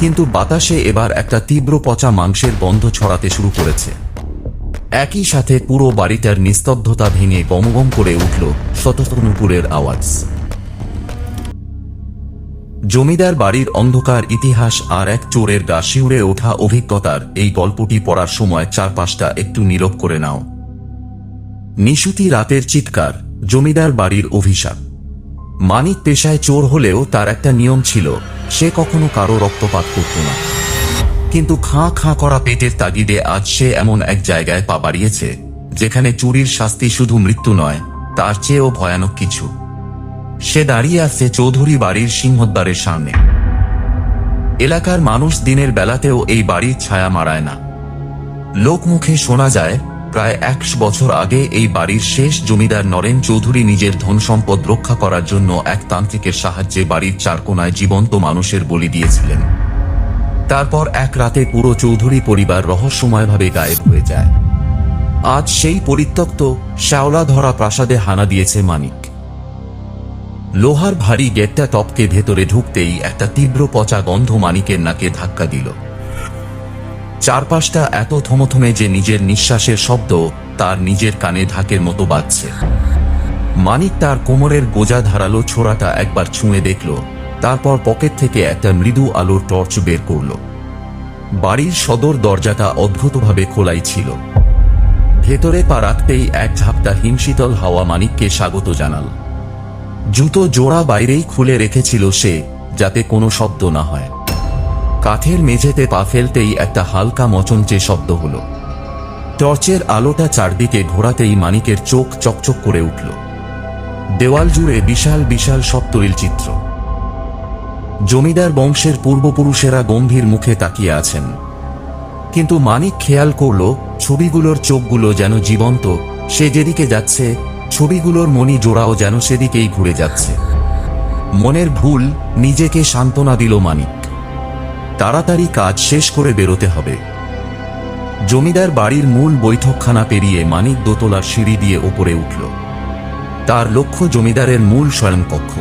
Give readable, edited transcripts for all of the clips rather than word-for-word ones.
কিন্তু বাতাসে এবার একটা তীব্র পচা মাংসের গন্ধ ছড়াতে শুরু করেছে। একই সাথে পুরো বাড়িটার নিস্তব্ধতা ভেঙে গমগম করে উঠল শত নুপুরের আওয়াজ। জমিদার বাড়ির অন্ধকার ইতিহাস আর এক চোরের গা শিউরে ওঠা অভিজ্ঞতার এই গল্পটি পড়ার সময় চারপাশটা একটু নীরব করে নাও। নিশুতি রাতের চিৎকার, জমিদার বাড়ির অভিশাপ। মানিক পেশায় চোর হলেও তার একটা নিয়ম ছিল, সে কখনো কারো রক্তপাত করত না। কিন্তু খাঁ খাঁ করা পেটের তাগিদে আজ সে এমন এক জায়গায় পা বাড়িয়েছে যেখানে চুরির শাস্তি শুধু মৃত্যু নয়, তার চেয়েও ভয়ানক কিছু। সে দাঁড়িয়ে আছে চৌধুরী বাড়ির সিংহদ্বারের সামনে। এলাকার মানুষ দিনের বেলাতেও এই বাড়ির ছায়া মাড়ায় না। লোকমুখে শোনা যায়, প্রায় 100 বছর আগে এই বাড়ির শেষ জমিদার নরেন চৌধুরী নিজের ধন সম্পদ রক্ষা করার জন্য এক তান্ত্রিকের সাহায্যে বাড়ির চারকোনায় জীবন্ত মানুষের বলি দিয়েছিলেন। তারপর এক রাতে পুরো চৌধুরী পরিবার রহস্যময়ভাবে গায়েব হয়ে যায়। আজ সেই পরিত্যক্ত শ্যাওলা ধরা প্রাসাদে হানা দিয়েছে মানিক। লোহার ভারী গেটটা টপকে ভেতরে ঢুকতেই একটা তীব্র পচা গন্ধ মানিকের নাকে ধাক্কা দিল। চারপাশটা এত থমথমে যে নিজের নিঃশ্বাসের শব্দ তার নিজের কানে ঢাকের মতো বাজছে। মানিক তার কোমরের গোজা ধারালো ছোড়াটা একবার ছুঁয়ে দেখল, তারপর পকেট থেকে একটা মৃদু আলোর টর্চ বের করল। বাড়ির সদর দরজাটা অদ্ভুতভাবে খোলাই ছিল। ভেতরে পা রাখতেই এক ঝাপটা হিমশীতল হাওয়া মানিককে স্বাগত জানাল। জুতো জোড়া বাইরেই খুলে রেখেছিল সে, যাতে কোনো শব্দ না হয়। কাঠের মেঝেতে পা ফেলতেই একটা হালকা মচমচে শব্দ হলো। টর্চের আলোটা চারদিকে ঘোরাতেই মানিকের চোখ চকচক করে উঠল। দেওয়াল জুড়ে বিশাল বিশাল সব তৈলচিত্র। জমিদার বংশের পূর্বপুরুষেরা গম্ভীর মুখে তাকিয়ে আছেন। কিন্তু মানিক খেয়াল করল, ছবিগুলোর চোখগুলো যেন জীবন্ত। সে যেদিকে যাচ্ছে, ছবিগুলোর মণি জোড়াও যেন সেদিকেই ঘুরে যাচ্ছে। মনের ভুল, নিজেকে সান্ত্বনা দিল মানিক। তাড়াতাড়ি কাজ শেষ করে বেরোতে হবে। জমিদার বাড়ির মূল বৈঠকখানা পেরিয়ে মানিক দোতলার সিঁড়ি দিয়ে ওপরে উঠল। তার লক্ষ্য জমিদারের মূল শয়নকক্ষ।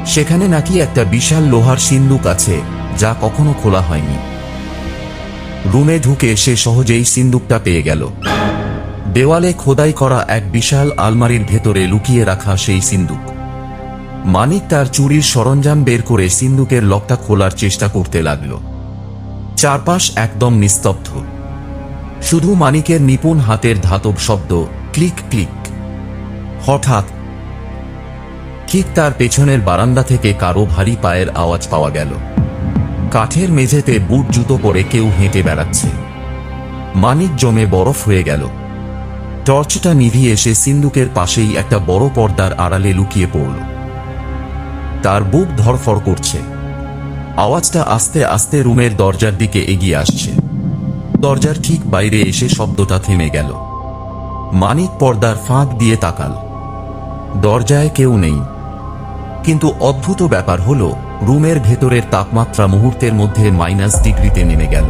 সেখানে নাকি একটা বিশাল লোহার সিন্দুক আছে, যা কখনো খোলা হয়নি। রুমে ঢুকে সে সহজেই সিন্দুকটা পেয়ে গেল। দেওয়ালে খোদাই করা এক বিশাল আলমারির ভেতরে লুকিয়ে রাখা সেই সিন্দুক। মানিক তার চুরির সরঞ্জাম বের করে সিন্দুকের লকটা খোলার চেষ্টা করতে লাগল। চারপাশ একদম নিস্তব্ধ। শুধু মানিকের নিপুণ হাতের ধাতব শব্দ, ক্লিক ক্লিক। হঠাৎ ঠিক তার পেছনের বারান্দা থেকে কারো ভারী পায়ের আওয়াজ পাওয়া গেল। কাঠের মেঝেতে বুট জুতো পরে কেউ হেঁটে বেড়াচ্ছে। মানিক জমে বরফ হয়ে গেল। টর্চটা নিভিয়ে এসে সিন্দুকের পাশেই একটা বড় পর্দার আড়ালে লুকিয়ে পড়ল। তার বুক ধড়ফড় করছে। আওয়াজটা আস্তে আস্তে রুমের দরজার দিকে এগিয়ে আসছে। দরজার ঠিক বাইরে এসে শব্দটা থেমে গেল। মানিক পর্দার ফাঁক দিয়ে তাকাল। দরজায় কেউ নেই। কিন্তু অদ্ভুত ব্যাপার হলো, রুমের ভেতরের তাপমাত্রা মুহূর্তের মধ্যে -ডিগ্রিতে নেমে গেল।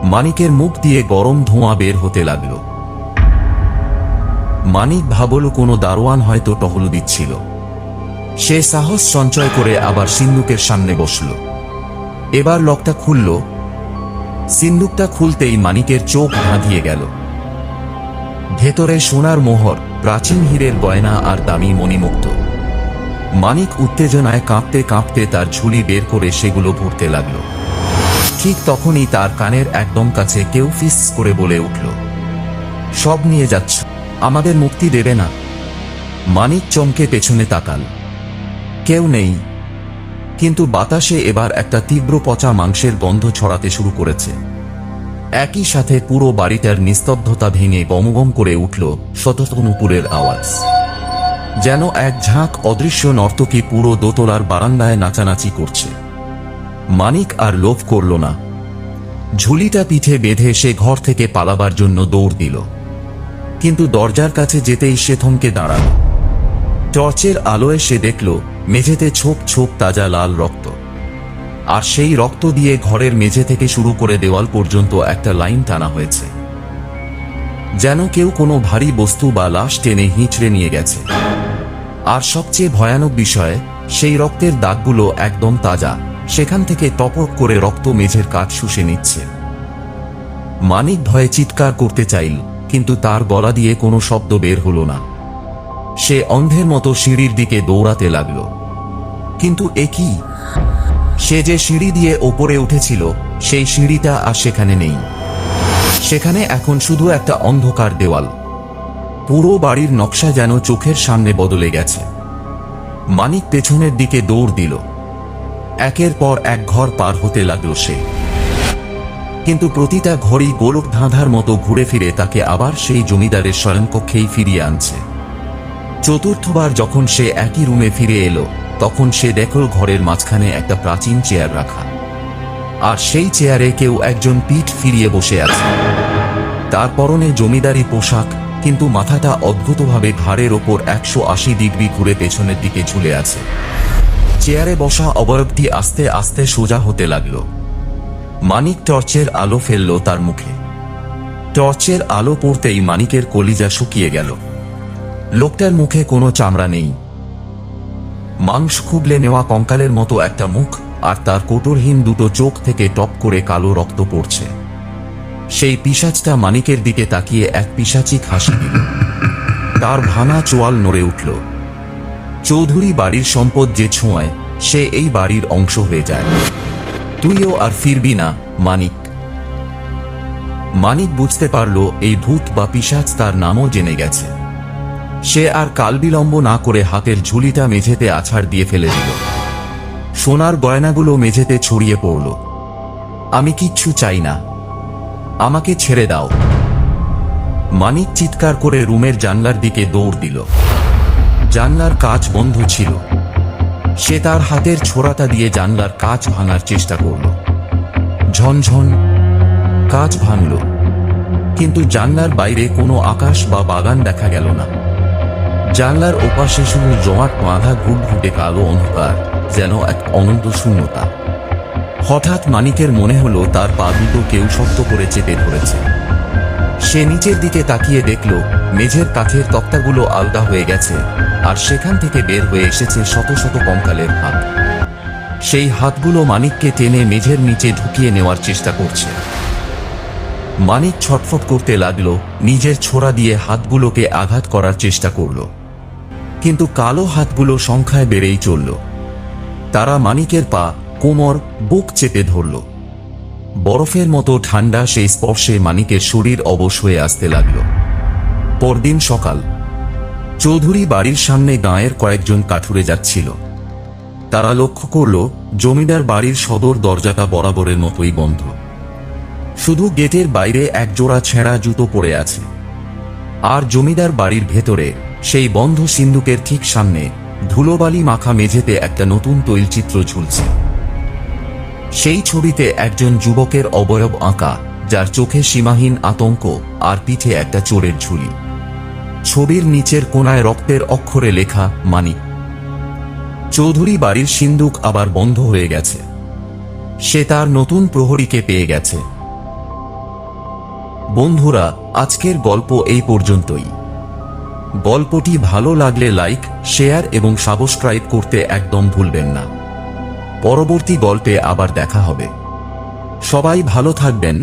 মানিকের মুখ দিয়ে গরম ধোঁয়া বের হতে লাগল। মানিক ভাবল কোনো দারোয়ান হয়তো টহল দিচ্ছিল। সে সাহস সঞ্চয় করে আবার সিন্দুকের সামনে বসল। এবার লকটা খুলল। সিন্দুকটা খুলতেই মানিকের চোখ ধাঁধিয়ে গেল। ভেতরে সোনার মোহর, প্রাচীন হীরের গয়না আর দামি মণিমুক্ত। মানিক উত্তেজনায় কাঁপতে কাঁপতে তার ঝুলি বের করে সেগুলো ভরতে লাগল। ঠিক তখনই তার কানের একদম কাছে কেউ ফিস করে বলে উঠল, সব নিয়ে যাচ্ছ, আমাদের মুক্তি দেবে না। মানিক চমকে পেছনে তাকাল। কেউ নেই। কিন্তু বাতাসে এবার একটা তীব্র পচা মাংসের গন্ধ ছড়াতে শুরু করেছে। একই সাথে পুরো বাড়িটার নিস্তব্ধতা ভেঙে গমগম করে উঠল শত নুপুরের আওয়াজ। যেন এক ঝাঁক অদৃশ্য নর্তকী পুরো দোতলার বারান্দায় নাচানাচি করছে। মানিক আর লোভ করল না। ঝুলিটা পিঠে বেঁধে সে ঘর থেকে পালাবার জন্য দৌড় দিল। কিন্তু দরজার কাছে যেতেই সে থমকে দাঁড়াল। টর্চের আলোয় সে দেখল মেঝেতে ছোপ ছোপ তাজা লাল রক্ত। আর সেই রক্ত দিয়ে ঘরের মেঝে থেকে শুরু করে দেওয়াল পর্যন্ত একটা লাইন টানা হয়েছে। যেন কেউ কোনো ভারী বস্তু বা লাশ টেনে হিঁচড়ে নিয়ে গেছে। আর সবচেয়ে ভয়ানক বিষয়, সেই রক্তের দাগগুলো একদম তাজা, সেখান থেকে টপক করে রক্ত মেঝের কাঠ শুষে নিচ্ছে। মানিক ভয়ে চিৎকার করতে চাইল, কিন্তু তার গলা দিয়ে কোনো শব্দ বের হলো না। সে অন্ধের মতো সিঁড়ির দিকে দৌড়াতে লাগল। কিন্তু এ কি? সে যে সিঁড়ি দিয়ে ওপরে উঠেছিল সেই সিঁড়িটা আর সেখানে নেই। সেখানে এখন শুধু একটা অন্ধকার দেওয়াল। পুরো বাড়ির নকশা যেন চোখের সামনে বদলে গেছে। মানিক পেছনের দিকে দৌড় দিল। একের পর এক ঘর পার হতে লাগলো সে, কিন্তু প্রতিটা ঘরই গোলক ধাঁধার মতো ঘুরে ফিরে তাকে আবার সেই জমিদারের শয়নকক্ষেই ফিরিয়ে আনছে। চতুর্থবার যখন সে একই রুমে ফিরে এলো, তখন সে দেখল ঘরের মাঝখানে একটা প্রাচীন চেয়ার রাখা, আর সেই চেয়ারে কেউ একজন পিঠ ফিরিয়ে বসে আছে। তার পরনে জমিদারি পোশাক, কিন্তু মাথাটা অদ্ভুতভাবে ঘাড়ের ওপর 180 ডিগ্রি ঘুরে পেছনের দিকে ঝুলে আছে। চেয়ারে বসা অবয়বটি আস্তে আস্তে সোজা হতে লাগল। মানিক টর্চের আলো ফেলল তার মুখে। টর্চের আলো পড়তেই মানিকের কলিজা শুকিয়ে গেল। লোকটার মুখে কোনো চামড়া নেই, মাংস খুবলে নেওয়া কঙ্কালের মতো একটা মুখ, আর তার কোটরহীন দুটো চোখ থেকে টপ করে কালো রক্ত পড়ছে। সেই পিশাচটা মানিকের দিকে তাকিয়ে এক পিশাচিক হাসি দিল। তার ভাঙা চোয়াল নড়ে উঠল। চৌধুরী বাড়ির সম্পদ যে ছোঁয়ায়, সে এই বাড়ির অংশ হয়ে যায়। তুইও আর ফিরবি না, মানিক। মানিক বুঝতে পারল এই ভূত বা পিশাচ তার নামও জেনে গেছে। সে আর কালবিলম্ব না করে হাতের ঝুলিটা মেঝেতে আছাড় দিয়ে ফেলে দিল। সোনার গয়নাগুলো মেঝেতে ছড়িয়ে পড়ল। আমি কিচ্ছু চাই না, আমাকে ছেড়ে দাও। মানিক চিৎকার করে রুমের জানলার দিকে দৌড় দিল। জানলার কাঁচ বন্ধ ছিল। সে তার হাতের ছোড়াটা দিয়ে জানলার কাঁচ ভাঙার চেষ্টা করল। ঝনঝন কাঁচ ভাঙল, কিন্তু জানলার বাইরে কোনো আকাশ বা বাগান দেখা গেল না। জানলার ওপাশে শুধু জমাট বাঁধা ঘুটঘুটে কালো অন্ধকার, যেন এক অনন্ত শূন্যতা। হঠাৎ মানিকের মনে হলো তার পা দুটো কেউ শক্ত করে চেপে ধরেছে। সে নিচের দিকে তাকিয়ে দেখল মেঝের কাঠের তক্তাগুলো আলগা হয়ে গেছে, আর সেখান থেকে বের হয়ে এসেছে শত শত কঙ্কালের হাত। সেই হাতগুলো মানিককে টেনে মেঝের নিচে ঢুকিয়ে নেওয়ার চেষ্টা করছে। মানিক ছটফট করতে লাগল, নিজের ছোড়া দিয়ে হাতগুলোকে আঘাত করার চেষ্টা করল, কিন্তু কালো হাতগুলো সংখ্যায় বেড়েই চলল। তারা মানিকের পা, কোমর, বুক চেপে ধরল। বরফের মতো ঠান্ডা সেই স্পর্শে মানিকের শরীর অবশ হয়ে আসতে লাগল। পরদিন সকাল। চৌধুরী বাড়ির সামনে গাঁয়ের কয়েকজন কাঠুরে যাচ্ছিল। তারা লক্ষ্য করল জমিদার বাড়ির সদর দরজাটা বরাবরের মতোই বন্ধ। শুধু গেটের বাইরে এক জোড়া ছেঁড়া জুতো পড়ে আছে। আর জমিদার বাড়ির ভেতরে সেই বন্ধ সিন্দুকের ঠিক সামনে ধুলোবালি মাখা মেঝেতে একটা নতুন তৈলচিত্র ঝুলছে। সেই ছবিতে একজন যুবকের অবয়ব আঁকা, যার চোখে সীমাহীন আতঙ্ক আর পিঠে একটা চোরের ঝুলি। ছবির নিচের কোণায় রক্তের অক্ষরে লেখা মানিক। চৌধুরী বাড়ির সিন্দুক আবার বন্ধ হয়ে গেছে। সে তার নতুন প্রহরীকে পেয়ে গেছে। বন্ধুরা, আজকের গল্প এই পর্যন্তই। গল্পটি ভালো লাগলে লাইক, শেয়ার এবং সাবস্ক্রাইব করতে একদম ভুলবেন না। পরবর্তী গল্পে আবার দেখা হবে। সবাই ভালো থাকবেন।